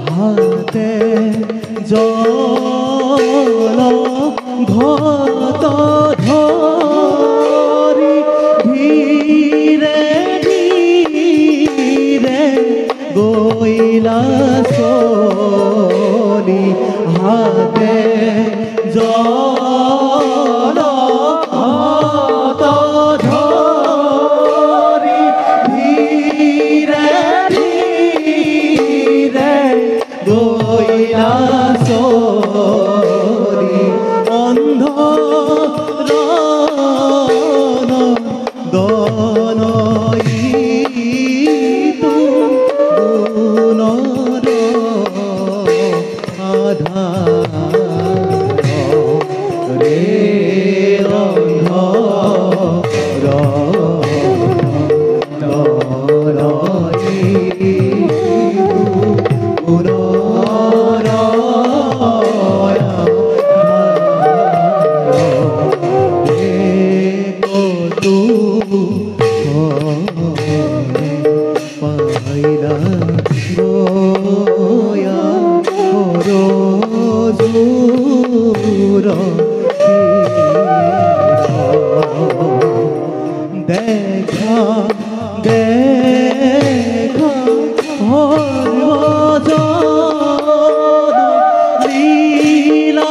হাতে জল ঘট ধরি ধীরে ধীরে গইলা চলি হাতে জল ঘট ধরি ধীরে ধীরে গইলা চলি অন্ধ দেখা দেখা লীলা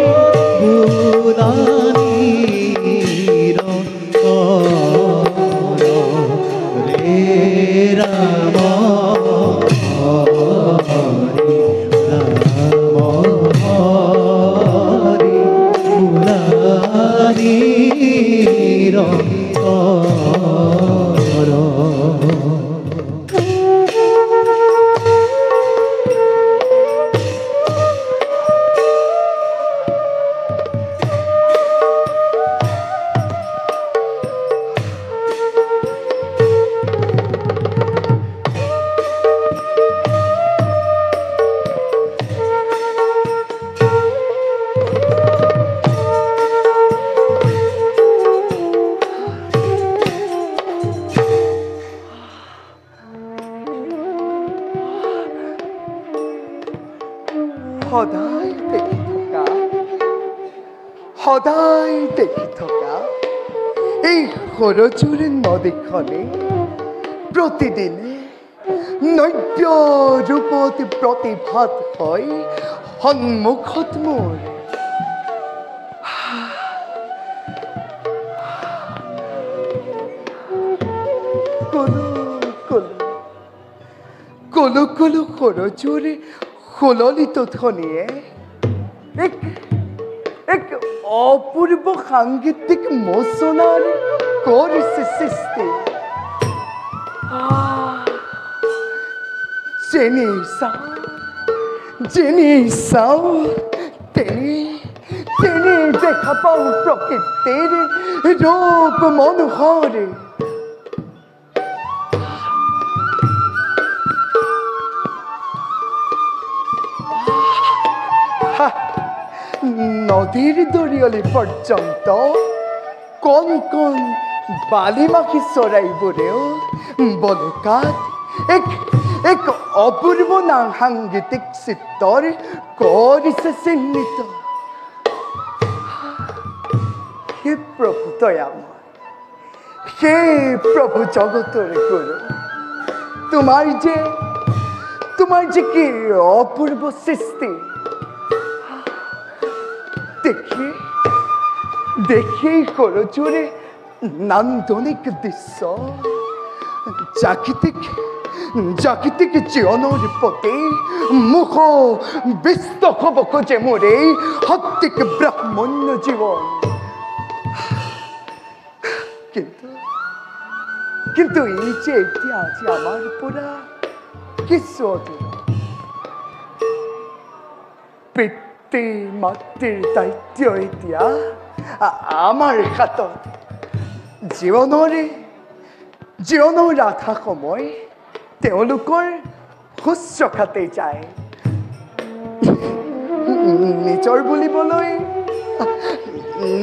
দেখা দেখা সদায় দেখি থকা এই সৰজুৰে নদীখনে প্ৰতিদিনে নব্য ৰূপত প্ৰতিভাত হয় সন্মুখত মোৰ কলো কলো সৰজুৰে সুললিত ধ্বনিয়ে এক অপূর্ব সাংগীতিক মোচনার করেছে সৃষ্টি জেনে চাও তেনে দেখা পাও প্রকৃতির রূপ মনোহর নদীর দরিয়লি পর্যন্ত কোন কোন বালিমাখি চৰাইবোৰেও বলকাত এক অপূৰ্ব সাংগীতিক চিত্ৰৰ কৰিছে চিহ্নিত হে প্ৰভু দয়াময় হে প্ৰভু জগতৰ গুৰু তোমাৰ যে কি অপূৰ্ব সৃষ্টি দেখি সৰজুৰে নান্দনিক দৃশ্য জাগতিক জীৱনৰ প্ৰতি মুখ ব্যস্ত হ'ব খোজে মোৰ এই সত্যিক ব্ৰাহ্মণ্য জীৱন কিন্তু এই যে এতিয়া আজি আমাৰ পৰা কিছু অদূৰ পিতৃ মাতৃৰ দায়িত্ব এতিয়া আমাৰ হাতত জীৱনৰ আধা সময় তেওঁলোকৰ শুশ্ৰূষাতে যায়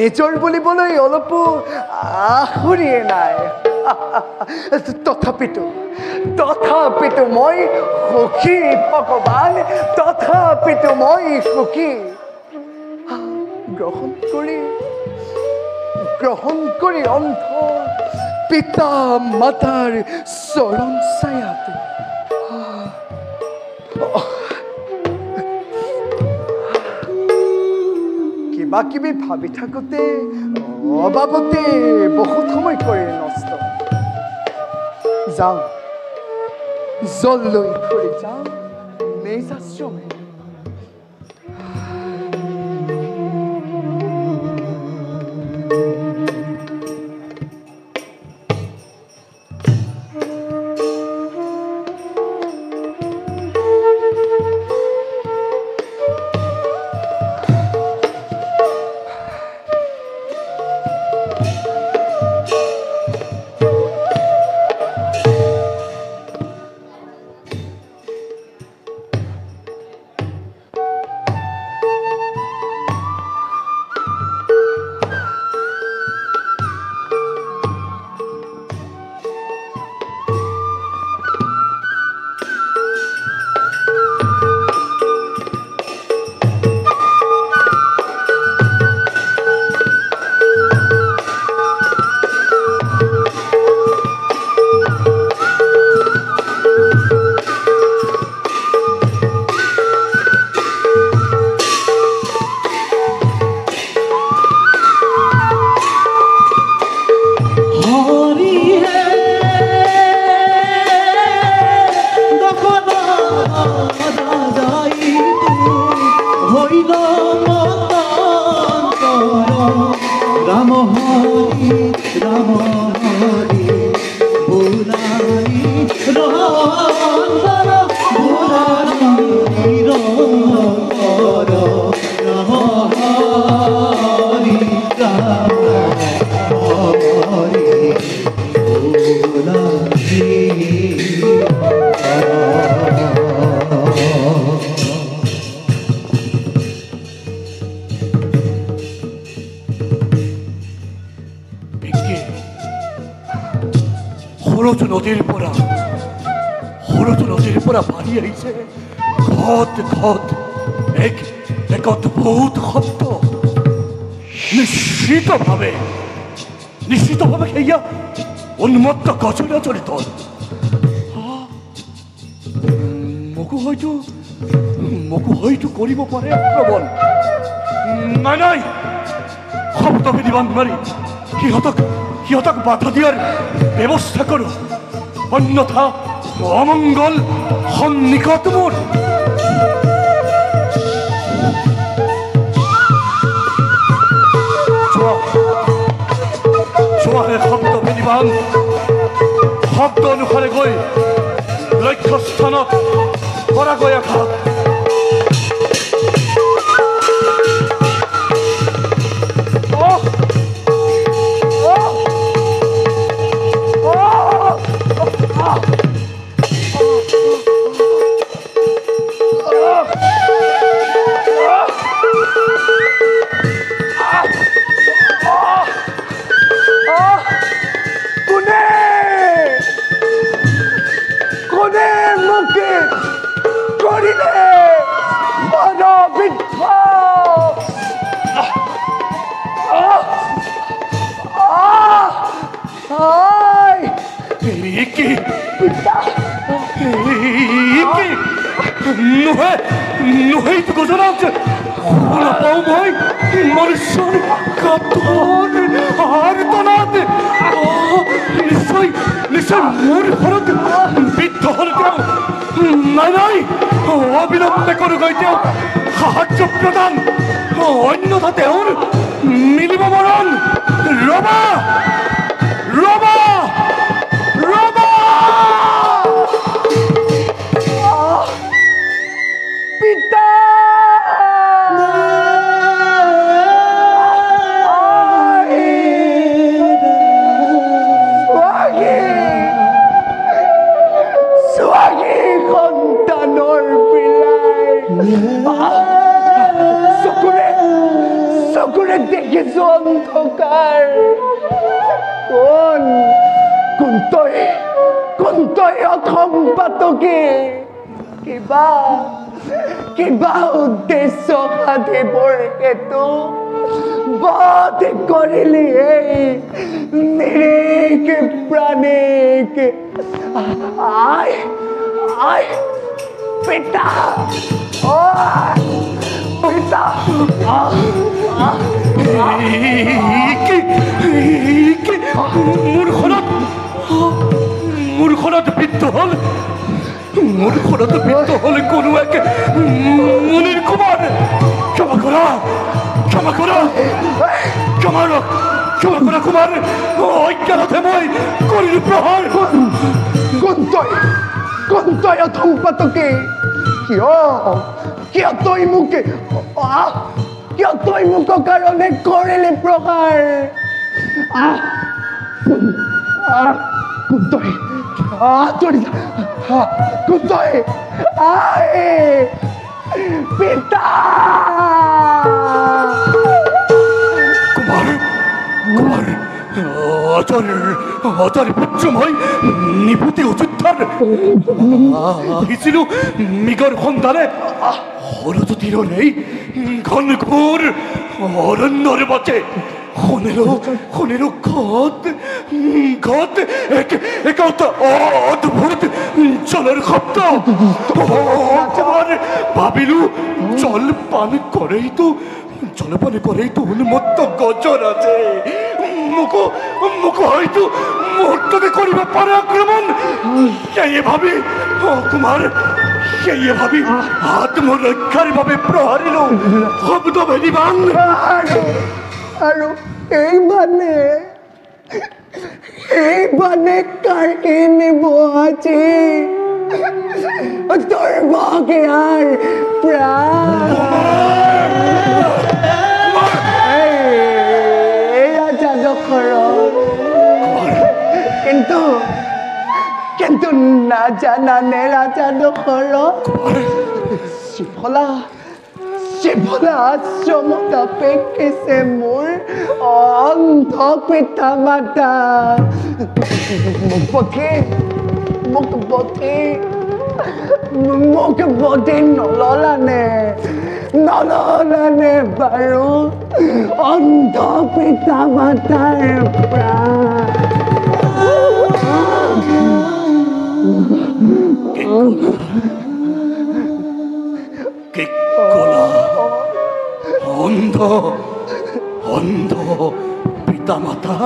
নিজৰ বুলিবলৈ অলপো আখুৰিয়ে নাই তথাপিতো মই সুখী ভগৱান তথাপিতো মই সুখী গ্ৰহণ কৰি অন্ধ পিতা মাতাৰ চৰণ ছায়াতে কিবা কিবি ভাবি থাকোঁতে অবাবতে বহুত সময় কৰি নষ্ট যাওঁ জল লৈ ঘূৰি যাওঁ নিজ আশ্ৰমে সৰুটো নদীৰ পৰা পানী আহিছে ঘট ঘট এক অদ্ভুত শব্দ নিশ্চিতভাৱে সেয়া উন্মত্ত গজনা জড়িত মোকো হয়তো কৰিব পাৰে আক্ৰমণ নাই শব্দ বিধিবান মাৰি সিহঁতক বাধা দিয়াৰ ব্যৱস্থা কৰোঁ অন্যথা অমঙ্গল সন্নিকট মোৰ চোৱাহে শব্দ বিধিবান শব্দ অনুসাৰে গৈ লক্ষ্য স্থানত কৰাগৈ আঘাত Nuhejt gozorance, ona paumoj, morshon, katon, artonate, নিশ্চয় মোৰ ঘৰত বৃদ্ধ হ'ল তেওঁ নাই অবিলম্বে কৰোগৈ তেওঁ সাহায্য প্ৰদান অন্যথা তেওঁৰ মিলিব মৰণ Kuntoy অথম পাতকে কিবা উদ্দেশ্য সাধিবৰ হেতু বধ কৰিলি নিৰেক প্ৰাণিক আই পিতা পিতা মূৰখনত বৃদ্ধ হ'ল কোনো এক মুনিৰ কুমাৰ ক্ষমা কৰা কুমাৰ অজ্ঞানতে মই কৰিলো প্ৰহাৰ Kuntoy অথম পাতকে কিয় তই মোক কাৰণে কৰিলি প্ৰহাৰ Kuntoy পিতা কুমাৰ অজৰ পুত্ৰ মই নিপুতি অযোধ্যাৰ আহিছিলো মৃগৰ সন্ধানে হৰজ্যোতিৰ এই ঘনঘোৰ অৰণ্যৰ মাজে শুনিলো ঘট এক অদ্ভুত জলের শব্দ ভাবিলো জলপান করেই তো উন্মত্ত গজর আছে মুখ হয়তো মুহূর্ততে করিব পারে আক্রমণ সেই ভাবি আত্মরক্ষার ভাবে প্রহারিল শব্দ ভেদিবান আৰু এই মানে কাঢ়ি নিব আজি তোৰ বগীয়াৰ প্ৰাণ এই ৰাজা দশৰথ কিন্তু নাজানানে ৰাজা দশৰথ শিৱলা আশ্ৰমত পেকিছে মোৰ অন্ধ পিতা মাতা মোক বধি নললানে বাৰু অন্ধ পিতা মাতাৰ প্ৰাণ অন্ধ পিতা মাতা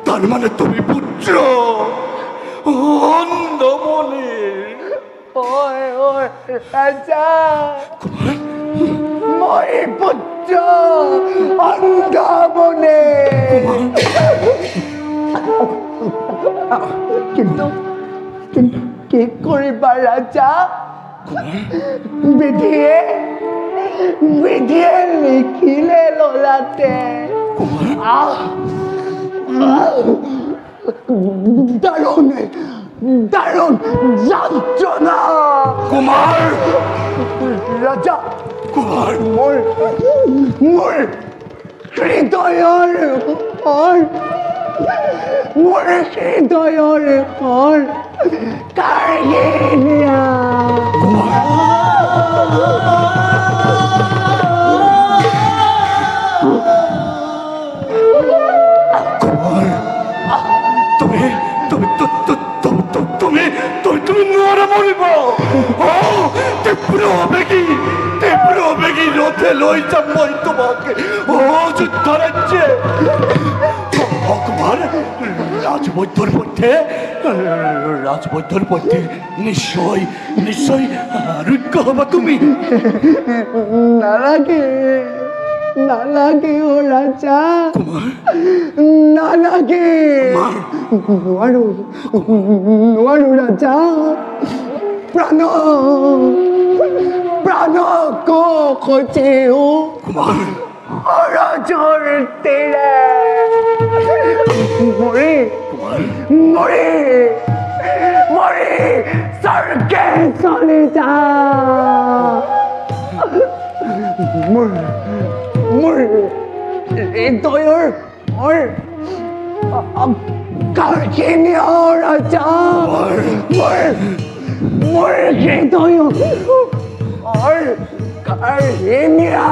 তাৰ মানে তুমি পুত্ৰ অন্ধ মনে ৰাজা মই পুত্ৰ অন্ধ মনে কিন্তু কি কৰিবা ৰাজা বিধিয়ে লিখিলে ললাতে দাৰুণ যন্ত্ৰণা কুমাৰ ৰাজা কুমাৰ মোৰ হৃদয়ৰ কাঢ়ি নিয়া তুমি নোৱাৰা মৰিব তীব্ৰ বেগী ৰথে লৈ যাম মই তোমাকে অযোধ্য ৰাজ্যে কুমাৰ ৰাজবৈদ্যৰ পথে নিশ্চয় আৰোগ্য হবা তুমি নালাগে ও ৰাজা নালাগে নোৱাৰো ৰাজা প্ৰাণক খোজেও অৰজৰ তেৰে মৰি স্বৰ্গে চলি যা মোৰ হৃদয়ৰ Carcinio raja, murgitoyo, or Carcinia,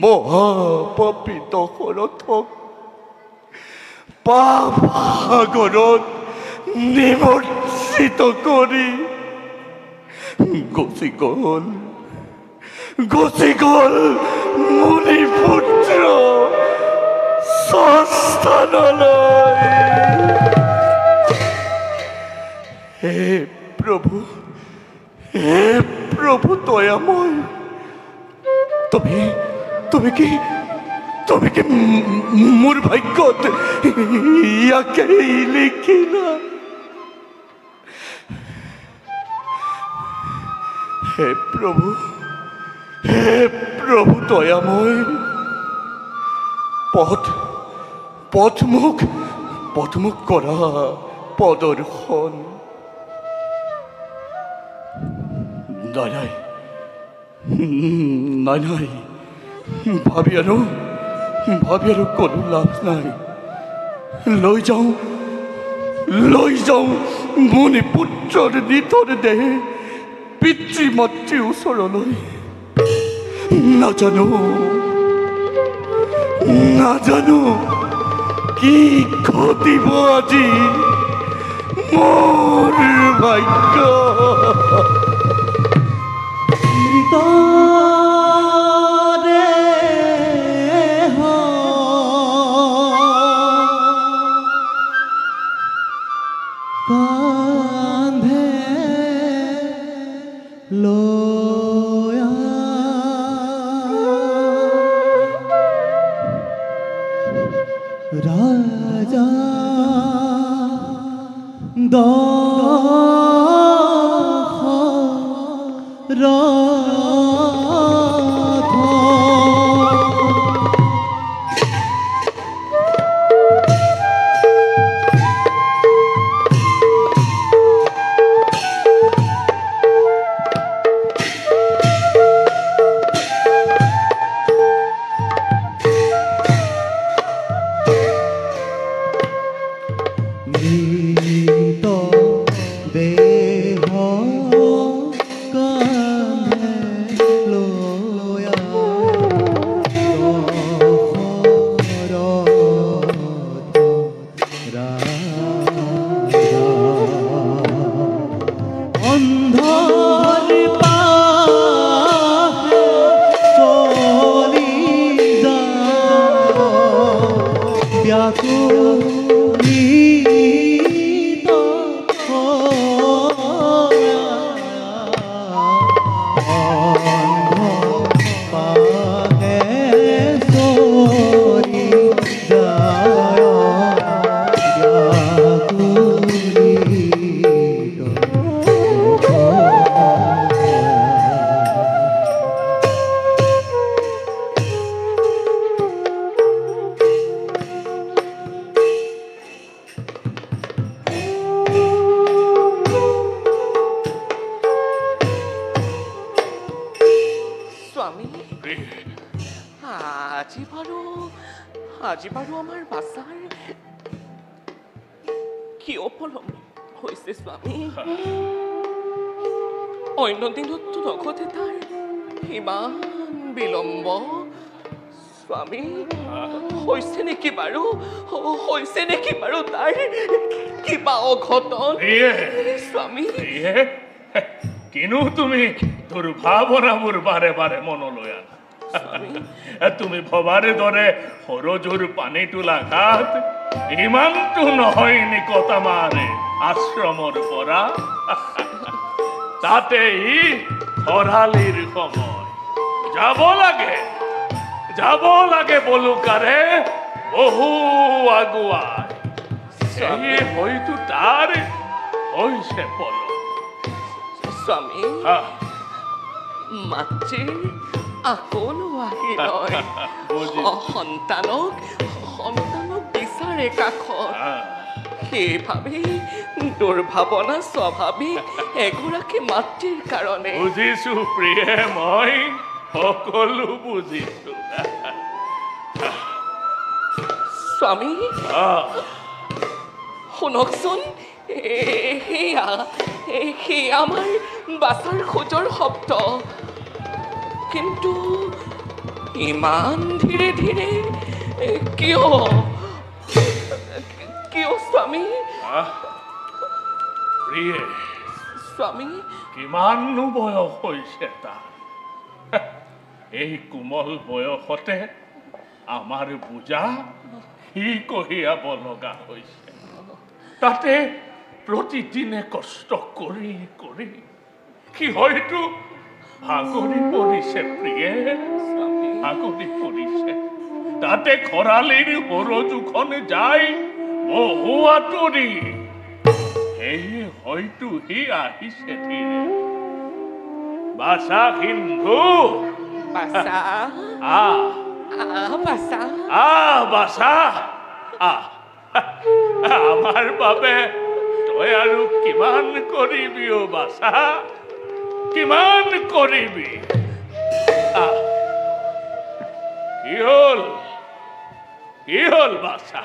মহাপাপিত হৰথক পাপসাগৰত নিমজ্জিত কৰি গুচি গ'ল মুনিপুত্ৰ স্বস্থানলৈ। হে প্ৰভু দয়াময়, তুমি কি মোৰ ভাগ্যত ইয়াকেই লিখিলা? হে প্ৰভু দয়াময়, পথ মোক কৰা পদৰ্শন। নাই, ভাবি আৰু কোনো লাভ নাই। লৈ যাওঁ মুনিপুত্ৰৰ নিথৰ দেহ পিতৃ মাতৃৰ ওচৰলৈ। নাজানো কি ঘটিব আজি মোৰ ভাগ্য। কান্ধে লয়া ৰাজা আজি বাৰু আমাৰ বাছাৰ কিয় পলম হৈছে স্বামী? অন্য দিনততো নঘটে তাৰ ইমান বিলম্ব। স্বামী হৈছে নেকি বাৰু তাৰ কিবা অঘটন? স্বামী কিনো তুমি দুৰ্ভাৱনাবোৰ বাৰে বাৰে মনলৈ আনা। তুমি ভবাৰ দৰে সৰজুৰ পানী তোলা ঘাট ইমানটো নহয় নিকট আমাৰ আশ্ৰমৰ পৰা। তাতে ই খৰালিৰ সময়, যাব লাগে বলুকাৰে বহু আগুৱাই। হয়তো তাৰ হৈছে পলম। স্বামী মাতৃৰ আকলো আহি লয়, সন্তানক বিচাৰে কাষত। সেইভাৱে দুৰ্ভাৱনা স্বাভাৱিক এগৰাকী মাতৃৰ কাৰণে। বুজিছো প্ৰিয়ে, মই সকলো বুজিছো। স্বামী শুনকচোন, সেয়া আমাৰ বাছাৰ খোজৰ শব্দ। কিন্তু ইমান ধীৰে ধীৰে কিয় স্বামী? প্ৰিয়ে, স্বামী কিমাননো বয়স হৈছে তাৰ? এই কোমল বয়সতে আমাৰ বোজা সি কঢ়িয়াব লগা হৈছে। তাতে প্ৰতিদিনে কষ্ট কৰি কৰি সি হয়তো ভাগৰি পৰিছে প্ৰিয়ে, ভাগৰি পৰিছে। তাতে খৰালিৰ সৰজুখন যায় বহু আঁতৰি। সেয়ে হয়তো সি আহিছে ধীৰে। বাছা সিন্ধু, বাছা বাছা আমাৰ বাবে তই আৰু কিমান কৰিবি অ বাছা, কিমান কৰিবি? কি হল বাছা?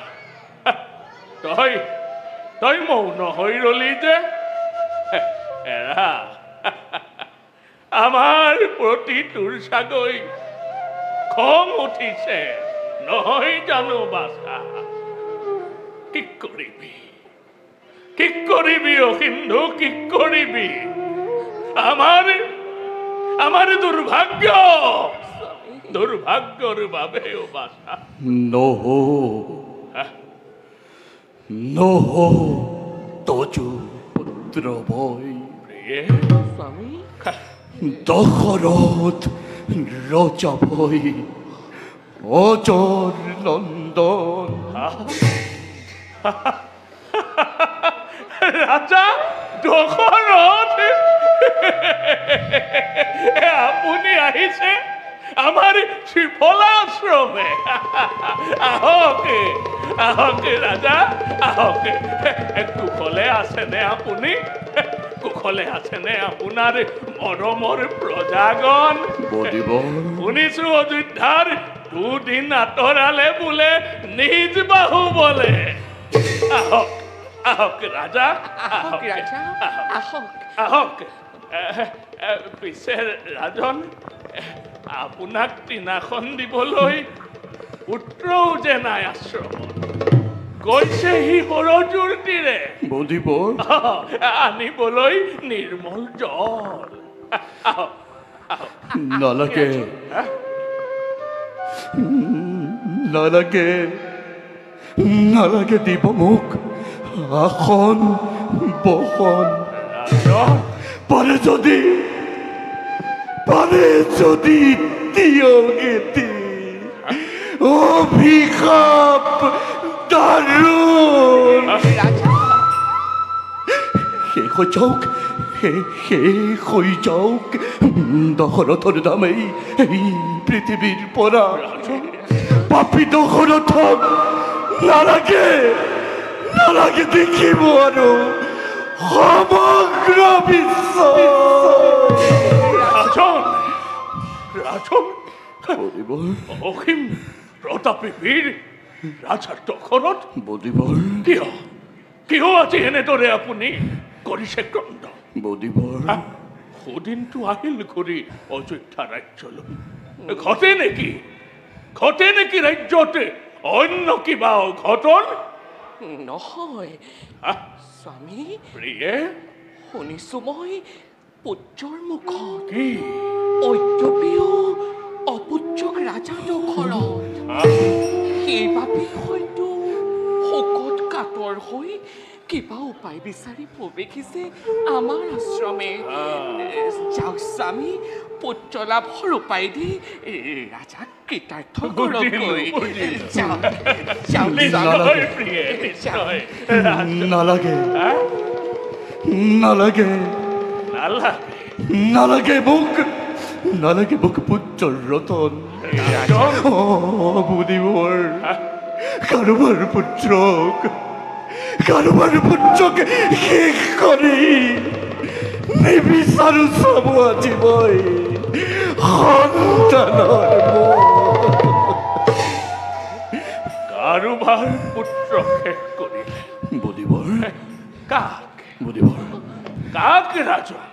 তই মৌন হৈ ৰলি যে? এৰা, আমাৰ প্ৰতি তোৰ চাগৈ খং উঠিছে নহয় জানো বাছা? কি কৰিবি অ সিন্ধু, কি কৰিবি? আমাৰ দুৰ্ভাগ্যৰ বাবে অ বাছা। নহ তজু পুত্ৰ বৈ স্বামী দশৰথ ৰজা বৈ অজৰ নন্দন। ৰাজা দশৰথ, আপুনি আহিছে আমাৰ শ্ৰীফলা আশ্ৰমে। আহক ৰাজা, আহক। কুশলে আছেনে আপুনি? কুশলে আছেনে আপোনাৰ মৰমৰ প্ৰজাগণ? শুনিছো অযোধ্যাৰ দুদিন আঁতৰালে বোলে নিজ বাহু বলে। আহক ৰাজা, আহক। পিছে ৰাজন, আপোনাক টিনাখন দিবলৈ পুত্ৰও যে নাই আশ্ৰমত, গৈছে সি সৰজুৰ তীৰে আনিবলৈ নিৰ্মল জল। নালাগে দিব মোক আসন বসন। পাৰে যদি দিয়গেতি অভিশাপ দাৰুণ। শেষ হৈ যাওক দশৰথৰ নামেই এই পৃথিৱীৰ পৰা। পাপী দশৰথক নালাগে দেখিব আৰু সমগ্ৰ বিশ্ব। ৰাজন, বদিবৰ অসীম প্ৰতাপী বীৰ ৰাজাৰ দখলত বদিবৰ কিয় কিয় আজি এনেদৰে আপুনি কৰিছে ক্ৰন্দ বদিবৰ সুদিনটো আহিল ঘূৰি অযোধ্যা ৰাজ্যলৈ ঘটে নেকি ৰাজ্যত অন্য কিবা অঘটন নহয় স্বামী প্ৰিয়ে শুনিছো মই পুত্ৰৰ মুখত কি ঐক্যপ্ৰিয় অপুত্ৰক ৰাজা দখলত সেইবাবে হয়তো শোকত কাতৰ হৈ কিবা উপায় বিচাৰি প্ৰৱেশিছে আমাৰ আশ্ৰমে যাওক স্বামী পুত্ৰ লাভৰ উপায় দি ৰাজাক কৃতাৰ্থ কৰকগৈ যাওক নিশ্চয় প্ৰিয়ে নিশ্চয় নালাগে নালাগে নালাগে মোক পুত্ৰৰ ৰতন বদিবৰ কাৰোবাৰ পুত্ৰক শেষ কৰি নিবিচাৰো চাব আজি মই সন্তানৰ কাৰোবাৰ পুত্ৰ শেষ কৰিলে বদিবৰ কাক ৰাজন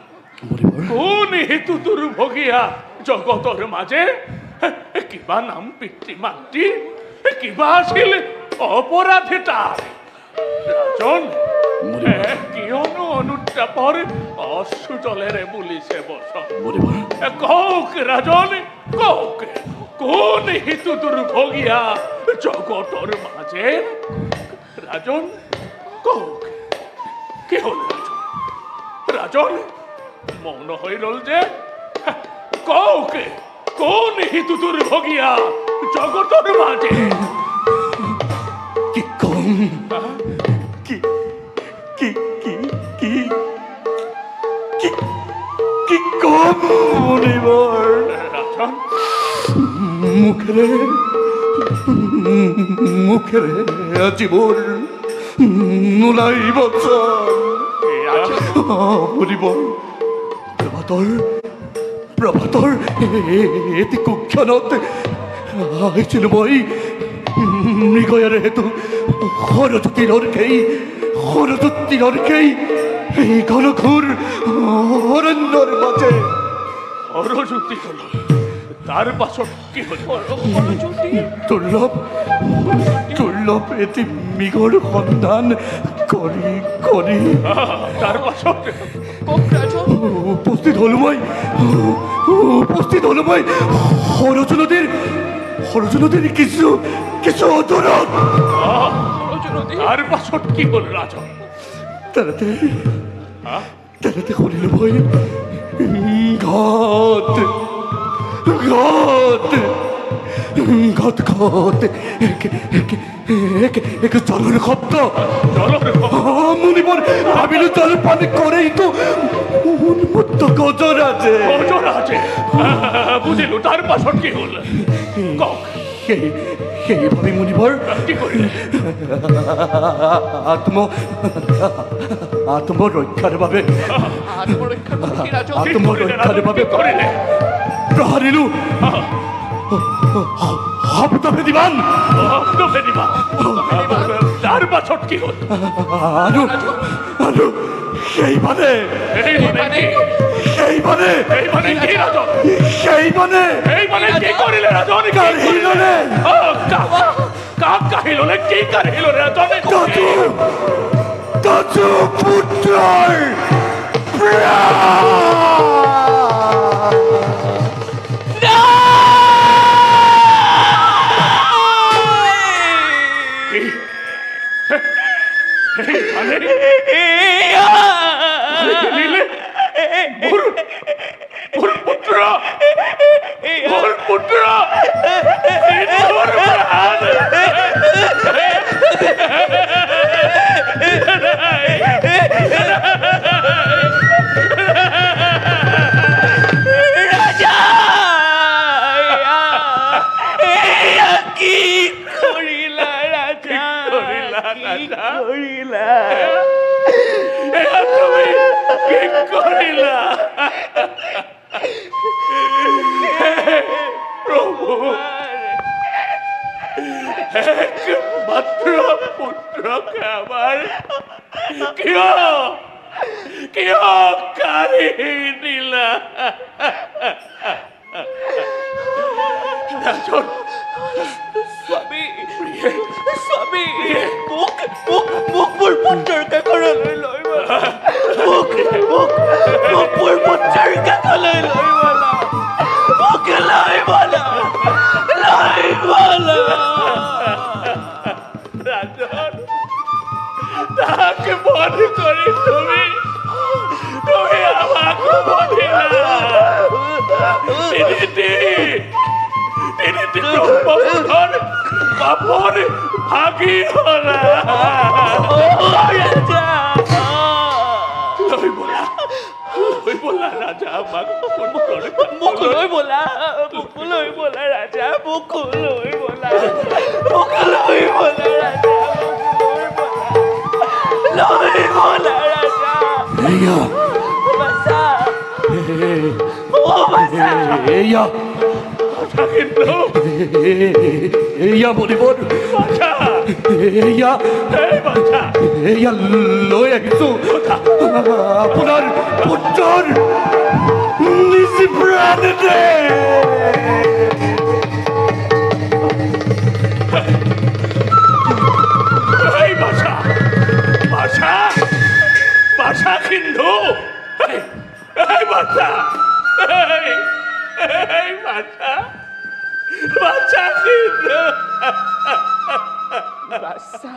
বদিবৰ কোন হেতু দুৰ্ভগীয়া জগতৰ মাজে কিবা নাম পিতৃ মাতৃ কিবা আছিল অপৰাধী তাৰ ৰাজন কিয়নো অনুতাপৰ অশ্ৰু জলেৰে বুলিছে বচন কওক ৰাজন কওক কোন হেতু দুৰ্ভগীয়া জগতৰ মাজে ৰাজন কওক কি হ'ল ৰাজন মৌন হৈ ৰল যে কওক কোন হেতু দুৰ্ভগীয়া জগতৰ মাজে কি কম কি কি কি কি কি কম বদিবৰ ৰাজন মুখেৰে আজি মোৰ নোলাই বচন বদিবৰ প্ৰভাতৰ এটি কুক্ষণত আহিছিলো মই মৃগয়াৰ হেতু সৰস্বতীৰ এই ঘনঘোৰ অৰণ্যৰ মাজে সৰস্বতী হল তাৰ পাছত কি হ'ল দুৰ্লভ এটি মৃগৰ সন্ধান কৰি তাৰ পাছত উপস্থিত হলো মই সৰজু নদীৰ কিছু অদূৰত তাৰ পাছত কি হ'ল ৰাজন তেনেতে শুনিলো মই ঘট এক জলৰ শব্দ মুনিবৰ ভাবিলো জল পানী কৰেইতো উন্মুক্ত গজৰাজে বুজিলো তাৰ পাছত কি হ'ল কওক সেই ভাবি মুনিবৰ কি কৰিলে আত্মৰক্ষাৰ বাবে কৰিলে প্ৰহাৰিলো শব্দভেদিবান তাৰ পাছত কি হ'ল আৰু সেইবানে কি কৰিলে ৰাজন কাঢ়ি ললে কাক কাঢ়ি ললে কি কাঢ়ি ললে ৰাজনে তাজু পুত্ৰৰ প্ৰভু একমাত্ৰ পুত্ৰকে আমাৰ কিয় কাঢ়ি নিলা ৰাজন স্বামী স্বামী মোক মোক মোক মোৰ পুত্ৰৰ কাষলৈ লৈ বলা মোক মোক মোক মোৰ পুত্ৰৰ কাষলৈ লৈ বলা মোক লৈ বলা ৰাজন তাকে বধ কৰি তুমি আমাক বধিলা তিনি ব্ৰহ্মপুত্ৰৰ পাপৰ ভাগি হলা লৈ বলা ৰাজা আমাক মোক লৈ বলা ৰাজা মোক লৈ বলা ৰাজা লৈ বলা ৰাজা এয়া বাছা ও বাছা এয়া কিন্তু এয়া বলিবৰ বাছা এয়া এই বাছা এয়া লৈ আহিছো আপোনাৰ পুত্ৰৰ নিজ প্ৰাণতে এই বাছা বাছা বাছা কিন্তু এই বাছা এই বাছা বাছা কিন্তু বাছা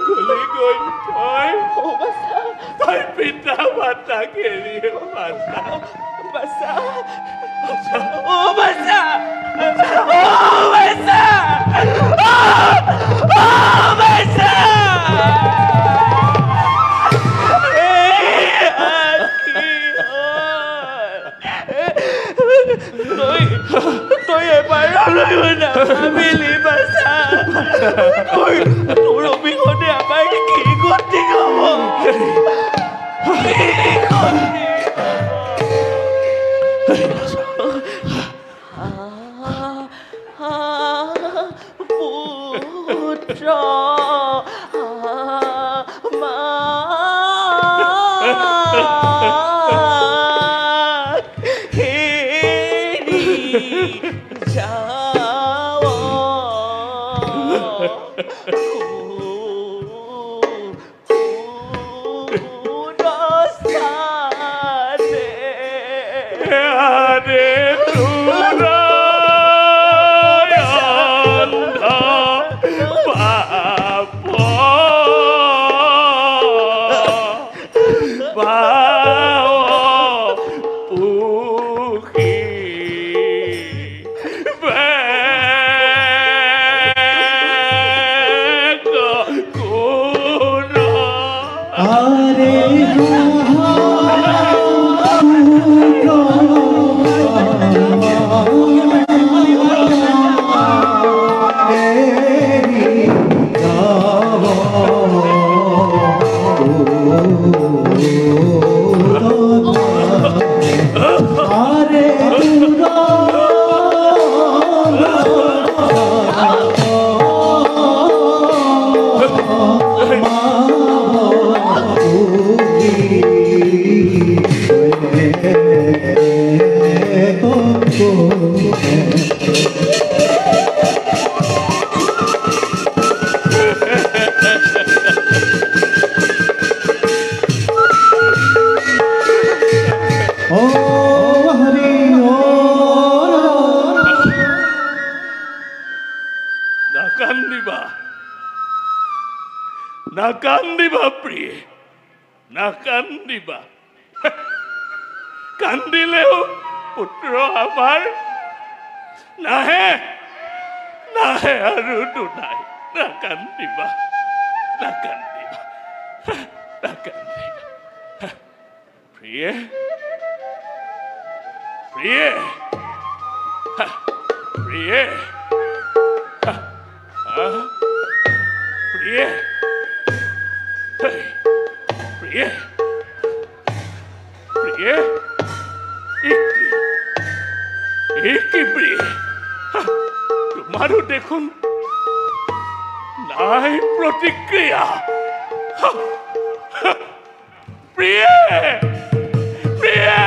গলি গৈ ও বাছা তই পিতা মাতাক এৰি বাছা বাছা ও বাছা ও বাছা ও বাছা তই এবাৰলৈ নাভাবিলি বাছা তোৰ অবিহনে আমাৰ কি গতি হ'ব পুত্ৰ নাকান্দিবা প্ৰিয়ে নাকান্দিবা কান্দিলেও পুত্ৰ আমাৰ নাহে নাহে আৰু দুনাই নাকান্দিবা নাকান্দিবা নাকান্দিবা প্ৰিয়ে প্ৰিয়ে প্ৰিয়ে প্ৰিয়ে প্ৰিয়ে প্ৰিয়ে কি প্রিয়ে তোমারও দেখুন নাই প্রতিক্রিয়া প্রিয়ে প্রিয়ে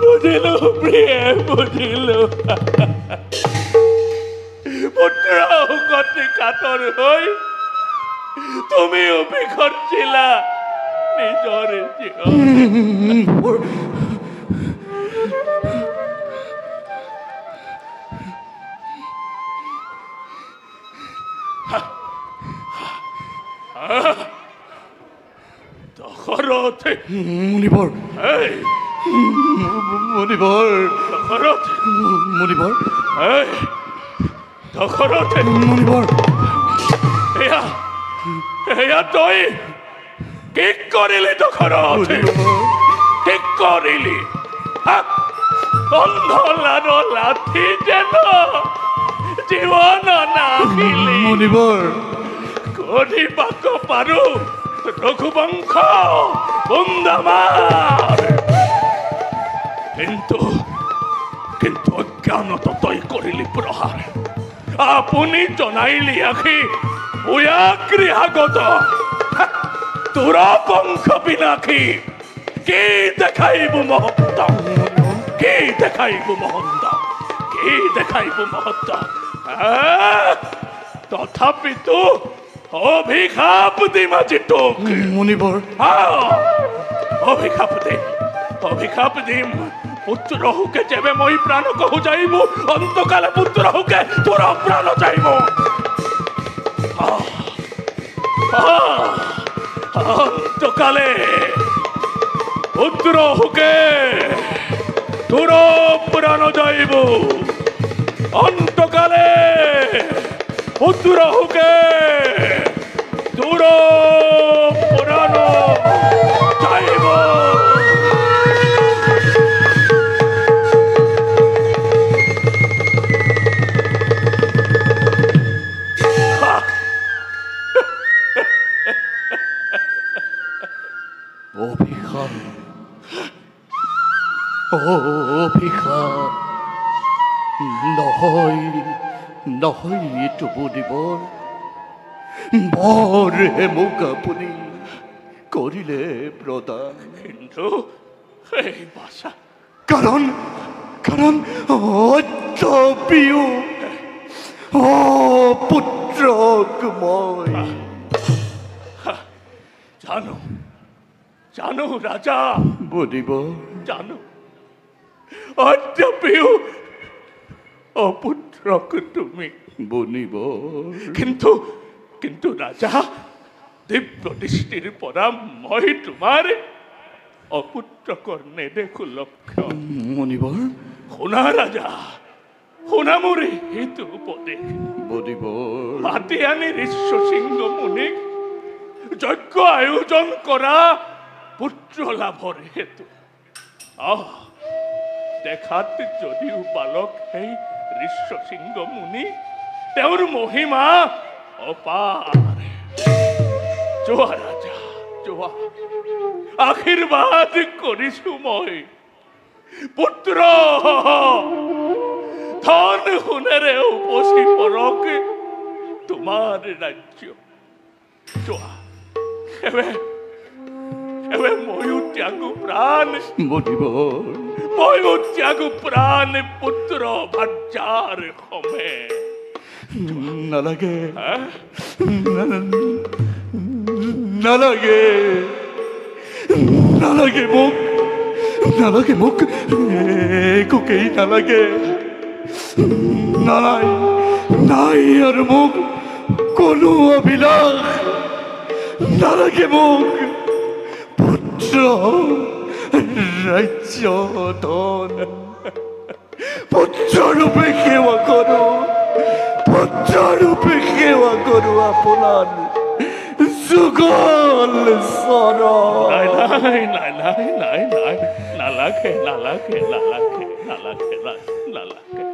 বুঝিল প্রিয়ে বুঝিল পুত্র গতি কাতর হই তুমিও বিখরছিলা নিজর জীবন দশরথ মুনিবর এই মুনিবর দশরথ মুনিবর এই দশরথ মুনিবর এয়া এয়া তুই কি করিলি দশরথ কি করিলি অন্ধ লানো লাথি যেন জীবন নাহিলি মুনিবর করিবাক পারু রঘুবংশ বন্দামার কিন্তু কিন্তু অজ্ঞানত তৈ করিলি প্রহার আপনি জনাইলি আখি উয়া গৃহাগত তোর বংশ বিনাশী কি দেখাইব মহত্ত কি দেখাইব মহত্ত কি দেখাইব মহত্ত তথাপি তো অভিশাপ দিম আজি তোক মুনিবর অভিশাপ দিম পুত্র হুকে যেবে মই প্রাণ কহু যাইব অন্তকালে পুত্র হুকে তোর প্রাণ যাইব অন্তকালে পুত্র হুকে তোর প্রাণ যাইব অন্তকালে পুত্র হুকে তোর প্রাণ যাইব অভিশাপ অভিশাপ নহয় নহয় এইটো মুনিবৰ বৰ হে মোক আপুনি কৰিলে প্ৰদান কিন্তু এই ভাষা কাৰণ কাৰণ অদ্যপিও পুত্ৰক মই জানো জানো ৰাজা মুনিবৰ জানো অদ্যপিও অপুত্ৰক তুমি মুনিবৰ কিন্তু কিন্তু ৰাজা দিব্য দৃষ্টিৰ পৰা মই তোমাৰ অপুত্ৰকৰ নেদেখু লক্ষ্য মুনিবৰ শুনা ৰাজা শুনা মোৰে হেতু উপদেশ মুনিবৰ মাতি আনি ঋষ্য সিংহ মুনিক যজ্ঞ আয়োজন কৰা পুত্ৰ লাভৰ হেতু দেখাত যদিও বালক সেই ঋষ্য সিংহ মুনি তেওঁৰ মহিমা অপাৰ যোৱা ৰাজা যোৱা আশীৰ্বাদ কৰিছো মই পুত্ৰ ধন সোণেৰে উপচি পৰক তোমাৰ ৰাজ্য যোৱা এবে ময়ো ত্যাগো প্ৰাণ মুনিবৰ ময়ো ত্যাগো প্ৰাণ পুত্ৰ ভাৰ্যাৰ সমে নালাগে নালাগে নালাগে মোক একোকেই নালাগে নাই নাই আৰু মোক কোনো অভিলাষ নালাগে মোক পুত্ৰ ৰাজ্য ধন পুত্ৰৰূপে সেৱা কৰোঁ পুত্ৰৰূপে সেৱা কৰোঁ আপোনাৰ যুগল চৰণ নাই নাই নাই নাই নাই নালাগে নালাগে নালাগে নালাগে নালাগে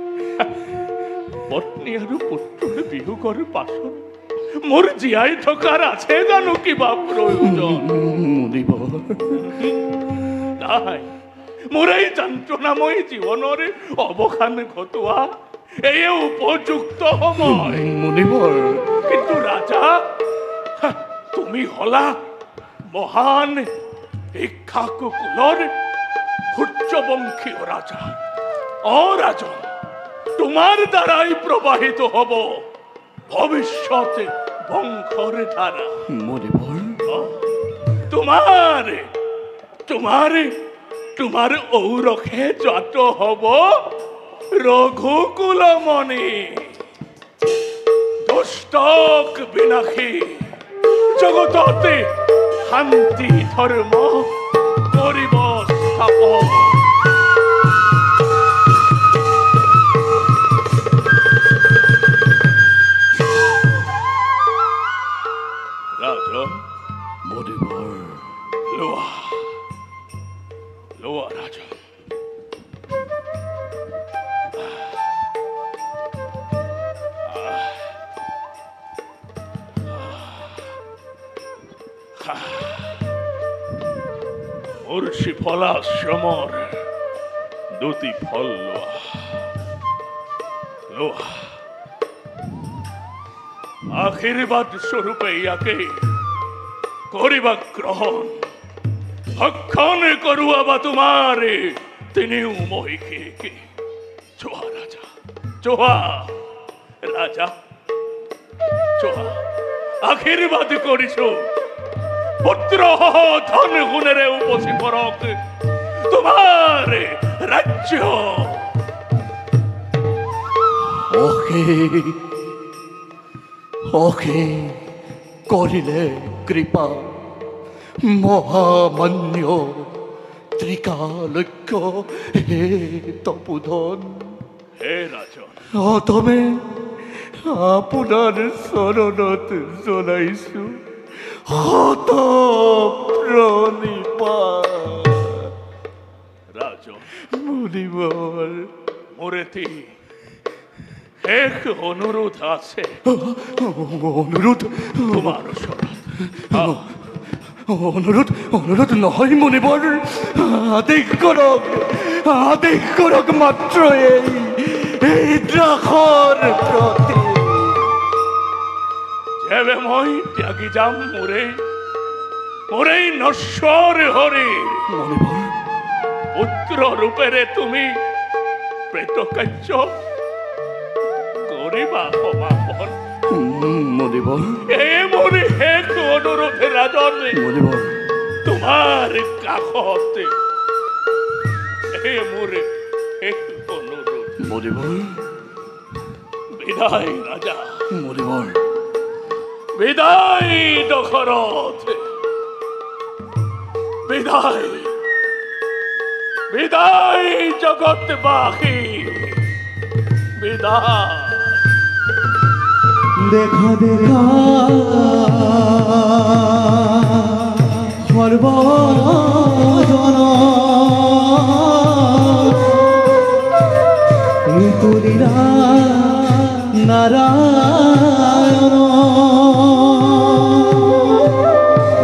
পত্নী আৰু পুত্ৰৰ বিয়োগৰ পাছত মোৰ জীয়াই থকাৰ আছে জানো কিবা প্ৰয়োজন? মুনিবৰ নাই, মোৰ এই যন্ত্ৰণাময় জীৱনৰ অৱসান ঘটোৱা এই উপযুক্ত সময়। মুনিবৰ কিন্তু ৰাজা, তুমি হলা মহান ইক্ষ্বাকুকুলৰ সূৰ্যবংশীয় ৰাজা। ৰাজন, তোমাৰ দ্বাৰাই প্ৰবাহিত হব ভৱিষ্যত বংশৰ ধাৰা। মুনিবৰ তোমাৰ ঔৰসে জাত হব ৰঘুকুলমণি। দুষ্টক বিনাশী জগততে শান্তি ধৰ্ম কৰিব স্থাপন। ৰাজন, মুনিবৰ লোৱা ৰাজন। মোৰ শিফলাশ্ৰমৰ দুটি ফল লোৱা। আশীৰ্বাদ স্বৰূপে ইয়াকে কৰিবা গ্ৰহণ। ভক্ষণ কৰোৱাবা তোমাৰ তিনিও মহিষীকে। যোৱা ৰাজা, আশীৰ্বাদ কৰিছো, পুত্ৰ ধন গুণেৰে উপচি পৰক তোমাৰ ৰাজ্য। অশেষ কৰিলে কৃপা মহামান্য ত্ৰিকালক্ষ্য হে তপোধন। হে ৰাজন, অতমে আপোনাৰ চৰণত জনাইছো শত প্ৰণিপাত। ৰাজন, মুনিবৰ মোৰ এটি শেষ অনুৰোধ আছে অনুৰোধ তোমাৰ ওচৰত। অনুৰোধ নহয় মুনিবৰ, আদেশ কৰক মাত্ৰ এই দ্ৰাসৰ প্ৰতি। যেবে মই ত্যাগি যাম মোৰ এই নশ্বৰ শৰীৰ, মুনিবৰ পুত্ৰ ৰূপেৰে তুমি প্ৰেতকাৰ্য কৰিবা সমাপন। মুনিবৰ মোৰ শেষ অনুৰোধ ৰাজন, মুনিবৰ তোমাৰ কাষতে মোৰ শেষ অনুৰোধ। মুনিবৰ বিদায় ৰাজা, মুনিবৰ বিদায় দশৰথ, বিদায় জগতবাসী, বিদায়। দেখা সর্বজন ঋতুলীলা নারায়ণ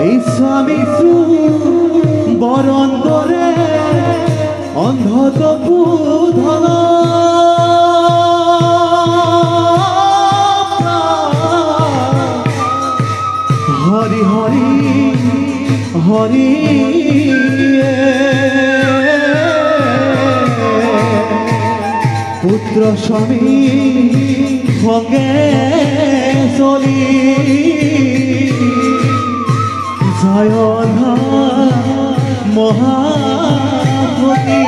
এই স্বামী বরন্দরে অন্ধতপু ধন হরি হরি হরি পুত্র স্বামী সঙ্গে চলি জয় মহাপতি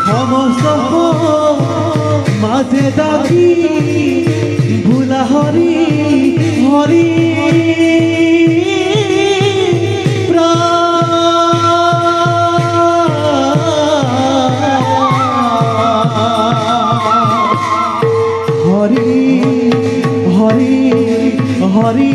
সমস্ত মাঝে ডাকি ভোলা হরি হরি হরি হরি হরি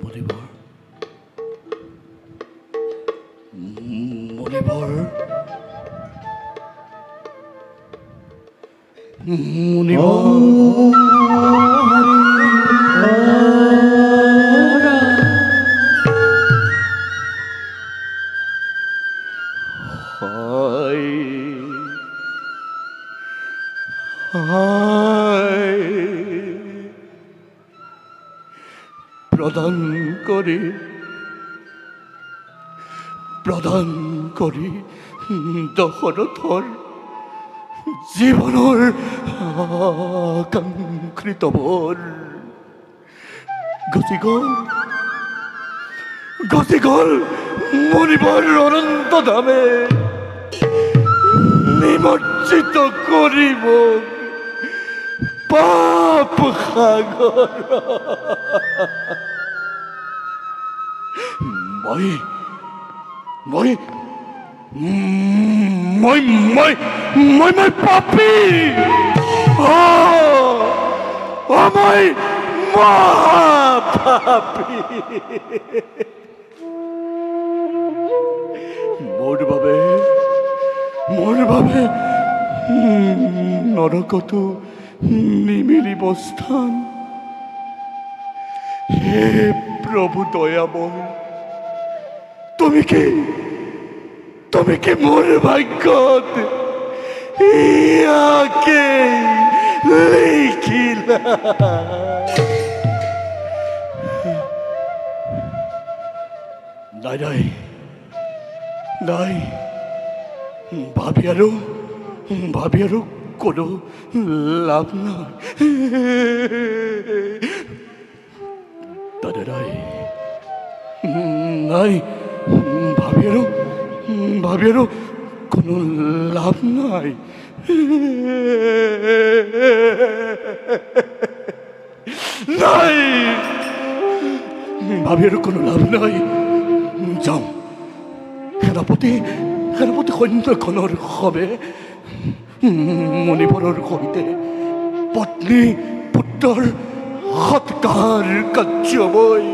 মুনিবৰ মুনিবৰ হায় হায় প্ৰদান কৰি দশৰথৰ জীৱনৰ আকাংক্ষিত বৰ গছি গ'ল মুনিবৰ অনন্ত ধামে নিমজ্জিত কৰিব পাপ সাগৰ মই পাপী মই মহাপাপী মোৰ বাবে নৰকতো নিমিলিব স্থান হে প্ৰভু দয়াময় তুমি কি মোৰ ভাগ্যত ইয়াকে লিখিলা নাই ভাবি আৰু কোনো লাভ নাই নাই ভাবি আৰু কোনো লাভ নাই ভাবি আৰু কোনো লাভ নাই যাওঁ সেনাপতি সৈন্যখনৰ সবে মুনিবৰৰ সৈতে পত্নী পুত্ৰৰ সৎকাৰ কাৰ্য মই